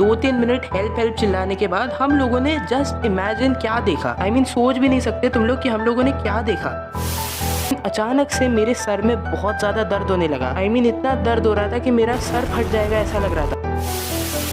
2-3 minute help help चिल्लाने के बाद हम लोगों ने जस्ट इमेजिन क्या देखा। I mean, सोच भी नहीं सकते तुम लोग कि हम लोगों ने क्या देखा। अचानक से मेरे सर में बहुत ज्यादा दर्द होने लगा। I mean, इतना दर्द हो रहा था कि मेरा सर फट जाएगा ऐसा लग रहा था।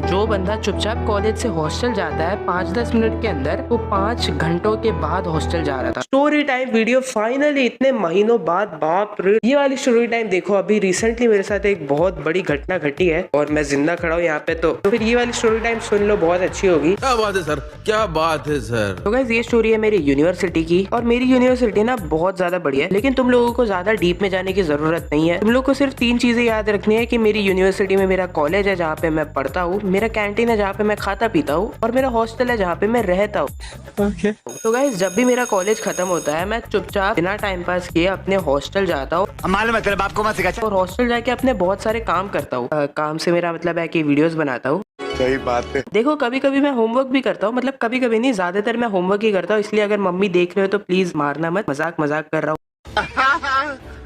जो बंदा चुपचाप कॉलेज से हॉस्टल जाता है 5-10 मिनट के अंदर, वो 5 घंटों के बाद हॉस्टल जा रहा था। स्टोरी टाइम वीडियो फाइनली इतने महीनों बाद, बाप रे। ये वाली स्टोरी टाइम देखो, अभी रिसेंटली मेरे साथ एक बहुत बड़ी घटना घटी है और मैं जिंदा खड़ा हूँ यहाँ पे। तो फिर ये वाली स्टोरी टाइम सुन लो, बहुत अच्छी होगी। क्या बात है सर, क्या बात है सर। तो गाइस, ये स्टोरी है मेरी यूनिवर्सिटी की और मेरी यूनिवर्सिटी ना बहुत ज्यादा बढ़िया है, लेकिन तुम लोगों को ज्यादा डीप में जाने की जरूरत नहीं है। तुम लोग को सिर्फ 3 चीजें याद रखनी है कि मेरी यूनिवर्सिटी में मेरा कॉलेज है जहाँ पे मैं पढ़ता हूँ, मेरा कैंटीन है जहाँ पे मैं खाता पीता हूँ, और मेरा हॉस्टल है जहाँ पे मैं रहता हूँ। तो गाइस, जब भी मेरा कॉलेज खत्म होता है मैं चुपचाप बिना टाइम पास किए अपने हॉस्टल जाता हूँ। मालूम है तेरे बाप को मत सिखा। और हॉस्टल जाके अपने बहुत सारे काम करता हूँ। काम से मेरा मतलब है कि वीडियोस बनाता हूँ। सही बात है। देखो, कभी कभी मैं होमवर्क भी करता हूँ, मतलब कभी कभी नहीं, ज्यादातर मैं होमवर्क ही करता हूँ। इसलिए अगर मम्मी देख रहे हो तो प्लीज मारना मत, मजाक कर रहा हूँ।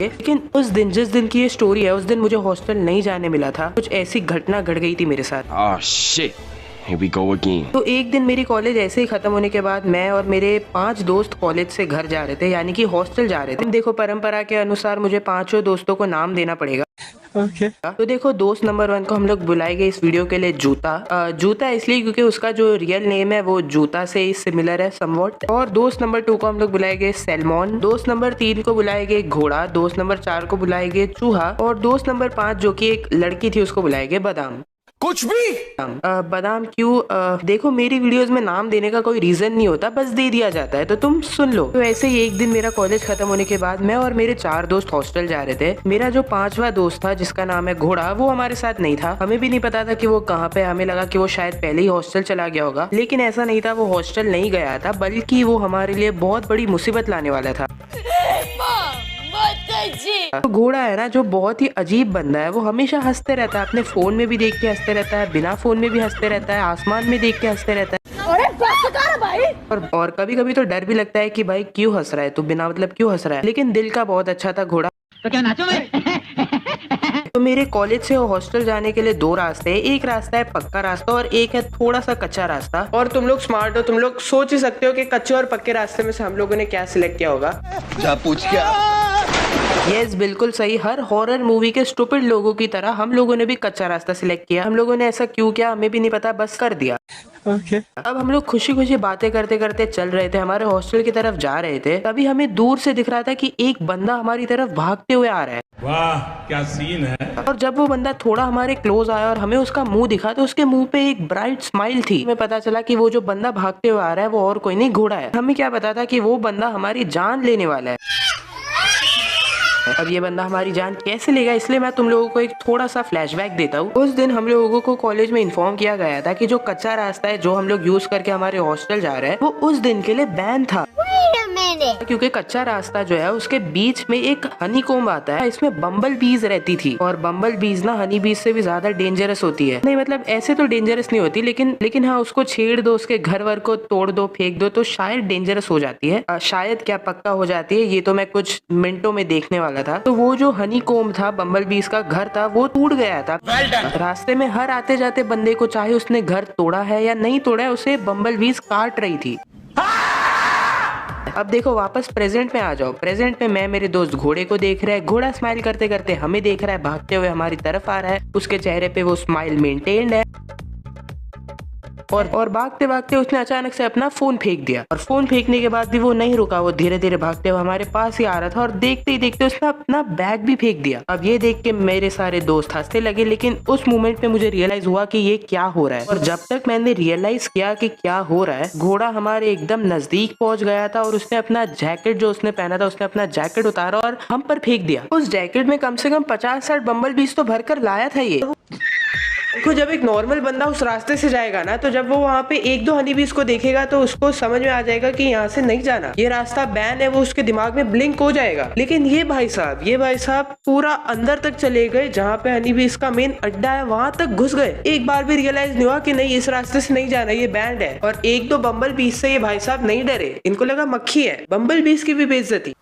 लेकिन उस दिन, जिस दिन की ये स्टोरी है, उस दिन मुझे हॉस्टल नहीं जाने मिला था। कुछ ऐसी घटना घट गई थी मेरे साथ। Oh shit, here we go again. तो एक दिन मेरी कॉलेज ऐसे ही खत्म होने के बाद मैं और मेरे 5 दोस्त कॉलेज से घर जा रहे थे, यानी कि हॉस्टल जा रहे थे। देखो, परंपरा के अनुसार मुझे 5 दोस्तों को नाम देना पड़ेगा। तो देखो, दोस्त नंबर 1 को हम लोग बुलाएंगे इस वीडियो के लिए जूता। जूता इसलिए क्योंकि उसका जो रियल नेम है वो जूता से ही सिमिलर है समवॉट। और दोस्त नंबर 2 को हम लोग बुलाएंगे सैल्मोन। दोस्त नंबर 3 को बुलाएंगे घोड़ा। दोस्त नंबर 4 को बुलाएंगे चूहा। और दोस्त नंबर 5 जो कि एक लड़की थी उसको बुलाएंगे बादाम। कुछ भी। बादाम क्यों? देखो, मेरी वीडियोस में नाम देने का कोई रीजन नहीं होता, बस दे दिया जाता है, तो तुम सुन लो। तो ऐसे ही एक दिन मेरा कॉलेज खत्म होने के बाद मैं और मेरे 4 दोस्त हॉस्टल जा रहे थे। मेरा जो 5वां दोस्त था जिसका नाम है घोड़ा, वो हमारे साथ नहीं था। हमें भी नहीं पता था कि वो कहाँ पे। हमें लगा कि वो शायद पहले ही हॉस्टल चला गया होगा, लेकिन ऐसा नहीं था। वो हॉस्टल नहीं गया था, बल्कि वो हमारे लिए बहुत बड़ी मुसीबत लाने वाला था। तो घोड़ा है ना, जो बहुत ही अजीब बंदा है, वो हमेशा हंसते रहता है। अपने फोन में भी देख के हंसते रहता है, बिना फोन में भी हंसते रहता है, आसमान में देख के हंसते रहता है। अरे बस कर भाई। और कभी कभी तो डर भी लगता है कि भाई क्यों हंस रहा है, तू बिना मतलब क्यों हंस रहा है। लेकिन दिल का बहुत अच्छा था घोड़ा। तो क्या नाचो मैं? तो मेरे कॉलेज से हॉस्टल जाने के लिए 2 रास्ते हैं। एक रास्ता है पक्का रास्ता और एक है थोड़ा सा कच्चा रास्ता। और तुम लोग स्मार्ट हो, तुम लोग सोच ही सकते हो कि कच्चे और पक्के रास्ते में से हम लोगों ने क्या सिलेक्ट किया होगा। जा पूछ क्या। यस, बिल्कुल सही। हर हॉरर मूवी के स्टूपिड लोगों की तरह हम लोगों ने भी कच्चा रास्ता सिलेक्ट किया। हम लोगों ने ऐसा क्यों किया हमें भी नहीं पता, बस कर दिया। अब हम लोग खुशी खुशी बातें करते करते चल रहे थे, हमारे हॉस्टल की तरफ जा रहे थे। तभी हमें दूर से दिख रहा था कि एक बंदा हमारी तरफ भागते हुए आ रहा है। वाह, क्या सीन है। और जब वो बंदा थोड़ा हमारे क्लोज आया और हमें उसका मुंह दिखा, तो उसके मुंह पे एक ब्राइट स्माइल थी। हमें पता चला कि वो जो बंदा भागते हुए आ रहा है वो और कोई नहीं, घोड़ा है। हमें क्या पता था कि वो बंदा हमारी जान लेने वाला है। अब ये बंदा हमारी जान कैसे लेगा, इसलिए मैं तुम लोगों को एक थोड़ा सा फ्लैशबैक देता हूँ। उस दिन हम लोगों को कॉलेज में इन्फॉर्म किया गया था कि जो कच्चा रास्ता है जो हम लोग यूज करके हमारे हॉस्टल जा रहे हैं, वो उस दिन के लिए बैन था। क्योंकि कच्चा रास्ता जो है उसके बीच में एक हनी कोम्ब आता है, इसमें बम्बल बीज रहती थी। और बम्बल बीज ना हनी बीज से भी ज्यादा डेंजरस होती है। नहीं मतलब ऐसे तो डेंजरस नहीं होती, लेकिन हाँ, उसको छेड़ दो, उसके घर वर को तोड़ दो, फेंक दो तो शायद डेंजरस हो जाती है। शायद क्या, पक्का हो जाती है, ये तो मैं कुछ मिनटों में देखने वाला था। तो वो जो हनी कोम्ब था, बम्बल बीज का घर था, वो टूट गया था। रास्ते में हर आते जाते बंदे को, चाहे उसने घर तोड़ा है या नहीं तोड़ा है, उसे बम्बल बीज काट रही थी। अब देखो, वापस प्रेजेंट में आ जाओ। प्रेजेंट में मैं मेरे दोस्त घोड़े को देख रहा है। घोड़ा स्माइल करते करते हमें देख रहा है, भागते हुए हमारी तरफ आ रहा है। उसके चेहरे पे वो स्माइल मेंटेन्ड है। और भागते भागते उसने अचानक से अपना फोन फेंक दिया। और फोन फेंकने के बाद भी वो नहीं रुका, वो धीरे धीरे भागते हुए हमारे पास ही आ रहा था। और देखते ही देखते उसने अपना बैग भी फेंक दिया। अब ये देख के मेरे सारे दोस्त हंसने लगे, लेकिन उस मोमेंट में मुझे रियलाइज हुआ कि ये क्या हो रहा है। और जब तक मैंने रियलाइज किया कि क्या हो रहा है, घोड़ा हमारे एकदम नजदीक पहुंच गया था और उसने अपना जैकेट जो उसने पहना था, उसने अपना जैकेट उतारा और हम पर फेंक दिया। उस जैकेट में कम से कम 50-60 बम्बल बीज तो भरकर लाया था ये। देखो, जब एक नॉर्मल बंदा उस रास्ते से जाएगा ना, तो जब वो वहाँ पे 1-2 हनी बीज को देखेगा तो उसको समझ में आ जाएगा कि यहाँ से नहीं जाना, ये रास्ता बैन है, वो उसके दिमाग में ब्लिंक हो जाएगा। लेकिन ये भाई साहब पूरा अंदर तक चले गए, जहाँ पे हनी बीज का मेन अड्डा है वहाँ तक घुस गए। एक बार भी रियलाइज नहीं हुआ कि नहीं, इस रास्ते से नहीं जाना, ये बैंड है। और 1-2 बम्बल बीज से ये भाई साहब नहीं डरे, इनको लगा मक्खी है। बम्बल बीज की भी बेइज्जती।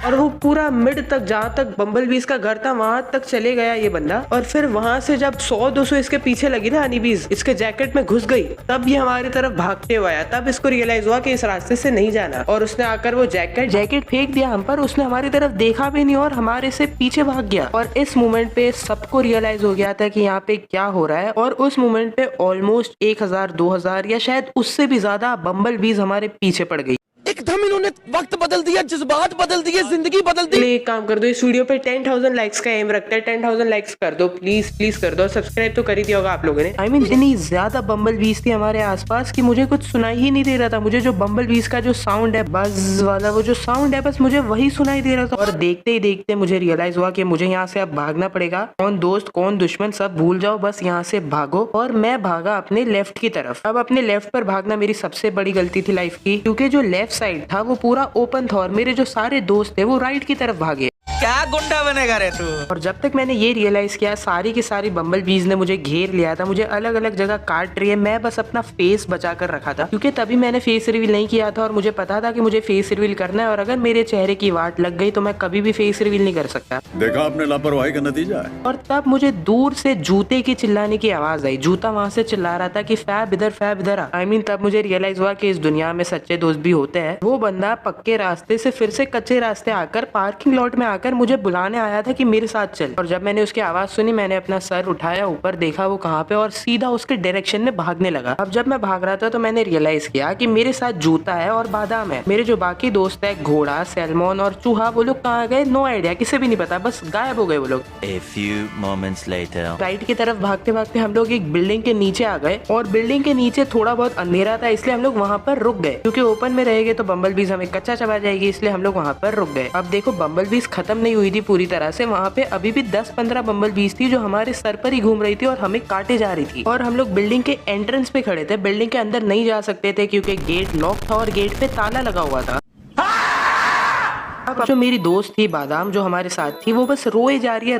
और वो पूरा मिड तक, जहाँ तक बम्बल बीज का घर था वहां तक चले गया ये बंदा। और फिर वहां से जब 100-200 इसके पीछे लगी ना हनी बीज, इसके जैकेट में घुस गई, तब ये हमारी तरफ भागते हुए आया। तब इसको रियलाइज हुआ कि इस रास्ते से नहीं जाना, और उसने आकर वो जैकेट फेंक दिया हम पर। उसने हमारी तरफ देखा भी नहीं और हमारे से पीछे भाग गया। और इस मोमेंट पे सबको रियलाइज हो गया था कि यहाँ पे क्या हो रहा है। और उस मोमेंट पे ऑलमोस्ट 1000-2000 या शायद उससे भी ज्यादा बम्बल बीज हमारे पीछे पड़ गई। एकदम इन्होंने वक्त बदल दिया, जज्बात बदल दिए, जिंदगी बदल दी। एक काम कर दो, इस वीडियो पे 10,000 लाइक्स का एम रखते हैं। 10,000 लाइक्स कर दो प्लीज, प्लीज कर दो। सब्सक्राइब तो कर ही दिया होगा आप लोगों ने। I mean, इतनी ज्यादा बम्बल बीज थी हमारे आसपास कि मुझे कुछ सुनाई ही नहीं दे रहा था। मुझे जो बम्बल बीज का जो साउंड है, बज वाला वो जो साउंड है, बस मुझे वही सुनाई दे रहा था। और देखते ही देखते मुझे रियलाइज हुआ कि मुझे यहाँ से अब भागना पड़ेगा। कौन दोस्त कौन दुश्मन सब भूल जाओ, बस यहाँ से भागो। और मैं भागा अपने लेफ्ट की तरफ। अब अपने लेफ्ट पर भागना मेरी सबसे बड़ी गलती थी लाइफ की, क्योंकि जो लेफ्ट साइड था वो पूरा ओपन था और मेरे जो सारे दोस्त थे वो राइट की तरफ भागे। क्या गुंडा बनेगा रे तू। और जब तक मैंने ये रियलाइज किया, सारी की सारी बम्बल बीज ने मुझे घेर लिया था, मुझे अलग अलग जगह काट रही है। मैं बस अपना फेस बचा कर रखा था, क्योंकि तभी मैंने फेस रिवील नहीं किया था और मुझे पता था कि मुझे फेस रिवील करना है। और अगर मेरे चेहरे की वाट लग गई तो मैं कभी भी फेस रिवील नहीं कर सकता। देखा आपने लापरवाही का नतीजा है। और तब मुझे दूर से जूते की चिल्लाने की आवाज आई। जूता वहां से चिल्ला रहा था कि फैब इधर आ। I mean, तब मुझे रियलाइज हुआ कि इस दुनिया में सच्चे दोस्त भी होते हैं। वो बंदा पक्के रास्ते से फिर से कच्चे रास्ते आकर पार्किंग लॉट में आकर मुझे बुलाने आया था कि मेरे साथ चल। और जब मैंने उसकी आवाज सुनी, मैंने अपना सर उठाया, ऊपर देखा वो कहाँ पे, और सीधा उसके डायरेक्शन में भागने लगा। अब जब मैं भाग रहा था तो मैंने रियलाइज किया कि मेरे साथ जूता है और बादाम है। मेरे जो बाकी दोस्त है, घोड़ा, सैल्मोन और चूहा, वो लोग कहाँ गए नो आइडिया, किसे भी नहीं पता, बस गायब हो गए वो लोग। A few moments later. Right की तरफ भागते भागते हम लोग एक बिल्डिंग के नीचे आ गए। और बिल्डिंग के नीचे थोड़ा बहुत अंधेरा था, इसलिए हम लोग वहाँ पर रुक गए, क्योंकि ओपन में रहेंगे तो बम्बल बीज हमें कच्चा चबा जाएगी, इसलिए हम लोग वहाँ पर रुक गए। अब देखो, बम्बल बीज खत्म नहीं हुई थी पूरी तरह से। वहाँ पे अभी भी 10-15 बम्बल बीज थी जो हमारे सर पर ही घूम रही थी और हमें काटे जा रही थी। और हम लोग बिल्डिंग के एंट्रेंस पे खड़े थे, बिल्डिंग के अंदर नहीं जा सकते थे क्योंकि गेट लॉक था और गेट पे ताला लगा हुआ था। अब जो मेरी दोस्त थी बादाम, जो हमारे साथ थी, वो बस रोए जा रही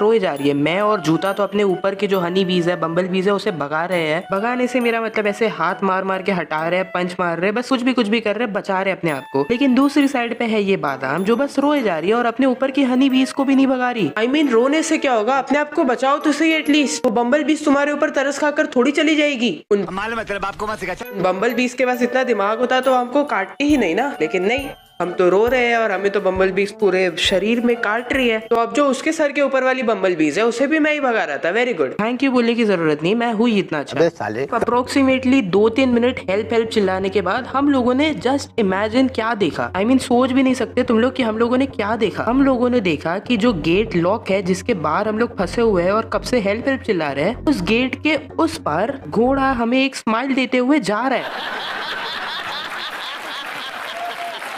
है। मैं और जूता तो अपने ऊपर के जो हनी बीज है, बम्बल बीज है, उसे भगा रहे हैं। भगाने से मेरा मतलब ऐसे हाथ मार मार के हटा रहे हैं, पंच मार रहे हैं, बस कुछ भी कर रहे हैं, बचा रहे अपने आप को। लेकिन दूसरी साइड पे है ये बादाम जो बस रोए जा रही है और अपने ऊपर की हनी बीज को भी नहीं भगा रही। I mean, रोने से क्या होगा, अपने आप को बचाओ तो सही एटलीस्ट। वो बम्बल बीज तुम्हारे ऊपर तरस खाकर थोड़ी चली जाएगी। उन मालूम है तेरे बाप को मत सिखा। बम्बल बीज के पास इतना दिमाग होता तो हमको काटती ही नहीं ना, लेकिन नहीं, हम तो रो रहे हैं और हमें तो बम्बल बीज पूरे शरीर में काट रही है। तो अब जो उसके सर के ऊपर वाली बम्बल बीज है उसे भी मैं ही भगा रहा था। वेरी गुड, थैंक यू बोलने की जरूरत नहीं, मैं हुई इतना अच्छा। अप्रोक्सीमेटली 2-3 मिनट हेल्प चिल्लाने के बाद हम लोगों ने जस्ट इमेजिन क्या देखा। I mean, सोच भी नहीं सकते तुम लोग कि हम लोगों ने क्या देखा। हम लोगों ने देखा कि जो गेट लॉक है जिसके बाहर हम लोग फंसे हुए हैं और कब से हेल्प चिल्ला रहे हैं, उस गेट के उस पर घोड़ा हमें एक स्माइल देते हुए जा रहा है।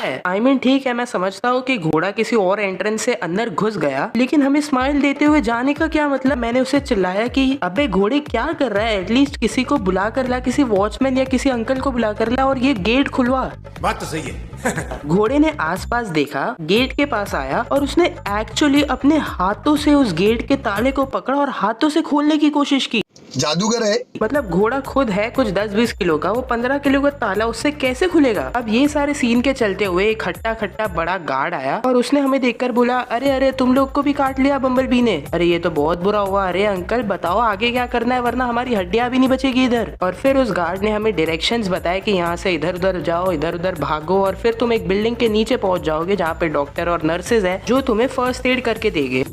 I mean, ठीक है, मैं समझता हूँ कि घोड़ा किसी और एंट्रेंस से अंदर घुस गया, लेकिन हमें स्माइल देते हुए जाने का क्या मतलब। मैंने उसे चिल्लाया कि अबे घोड़े क्या कर रहा है, एटलीस्ट किसी को बुला कर ला, किसी वॉचमैन या किसी अंकल को बुला कर ला और ये गेट खुलवा। बात तो सही है। घोड़े ने आसपास देखा, गेट के पास आया और उसने एक्चुअली अपने हाथों से उस गेट के ताले को पकड़ा और हाथों से खोलने की कोशिश की। जादूगर है। मतलब घोड़ा खुद है कुछ 10-20 किलो का, वो 15 किलो का ताला उससे कैसे खुलेगा। अब ये सारे सीन के चलते हुए एक खट्टा बड़ा गार्ड आया और उसने हमें देखकर बोला, अरे तुम लोग को भी काट लिया बम्बल बी ने। अरे ये तो बहुत बुरा हुआ। अरे अंकल बताओ आगे क्या करना है, वरना हमारी हड्डियां भी नहीं बचेगी इधर। और फिर उस गार्ड ने हमें डायरेक्शंस बताए कि यहाँ से इधर उधर जाओ, इधर उधर भागो और फिर तुम एक बिल्डिंग के नीचे पहुंच जाओगे जहाँ पे डॉक्टर और नर्सेज है जो तुम्हें फर्स्ट एड करके देंगे।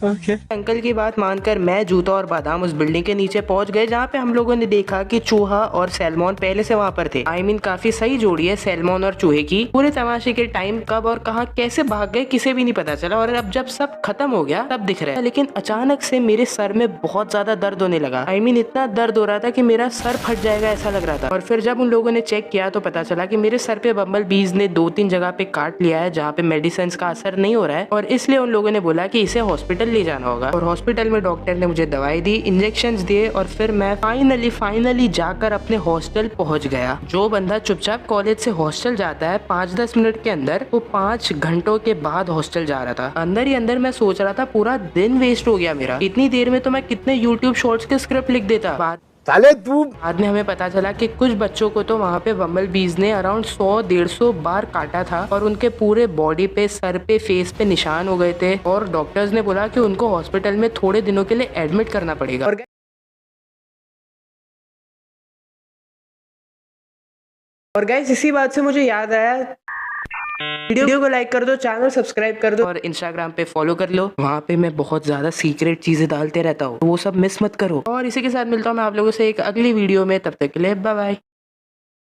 अंकल की बात मानकर मैं, जूता और बादाम उस बिल्डिंग के नीचे पहुंच गए जहाँ पे हम लोगों ने देखा कि चूहा और सैल्मोन पहले से वहाँ पर थे। I mean, काफी सही जोड़ी है सैल्मोन और चूहे की। पूरे तमाशे के टाइम कब और कहाँ कैसे भाग गए किसे भी नहीं पता चला। और अब जब सब खत्म हो गया तब दिख रहा है, लेकिन अचानक से मेरे सर में बहुत ज्यादा दर्द होने लगा। I mean, इतना दर्द हो रहा था कि मेरा सर फट जाएगा ऐसा लग रहा था। और फिर जब उन लोगों ने चेक किया तो पता चला कि मेरे सर पे बम्बल बीज ने 2-3 जगह पे काट लिया है जहाँ पे मेडिसिन का असर नहीं हो रहा है, और इसलिए उन लोगों ने बोला कि इसे हॉस्पिटल ले जाना होगा। और हॉस्पिटल में डॉक्टर ने मुझे दवाई दी, इंजेक्शंस दिए और फिर मैं फाइनली जाकर अपने हॉस्टल पहुंच गया। जो बंदा चुपचाप कॉलेज से हॉस्टल जाता है 5-10 मिनट के अंदर, वो 5 घंटों के बाद हॉस्टल जा रहा था। अंदर ही अंदर मैं सोच रहा था पूरा दिन वेस्ट हो गया मेरा। इतनी देर में तो मैं कितने यूट्यूब शॉर्ट्स के स्क्रिप्ट लिख देता। साले तू बाद में हमें पता चला कि कुछ बच्चों को तो वहाँ पे बम्बल बीज ने अराउंड 100-150 बार काटा था और उनके पूरे बॉडी पे, सर पे, फेस पे निशान हो गए थे और डॉक्टर्स ने बोला कि उनको हॉस्पिटल में थोड़े दिनों के लिए एडमिट करना पड़ेगा। और गाइस इसी बात से मुझे याद आया, वीडियो को लाइक कर दो, चैनल सब्सक्राइब कर दो और इंस्टाग्राम पे फॉलो कर लो। वहाँ पे मैं बहुत ज्यादा सीक्रेट चीजें डालते रहता हूँ, तो वो सब मिस मत करो। और इसी के साथ मिलता हूँ मैं आप लोगों से एक अगली वीडियो में, तब तक के लिए बाय बाय।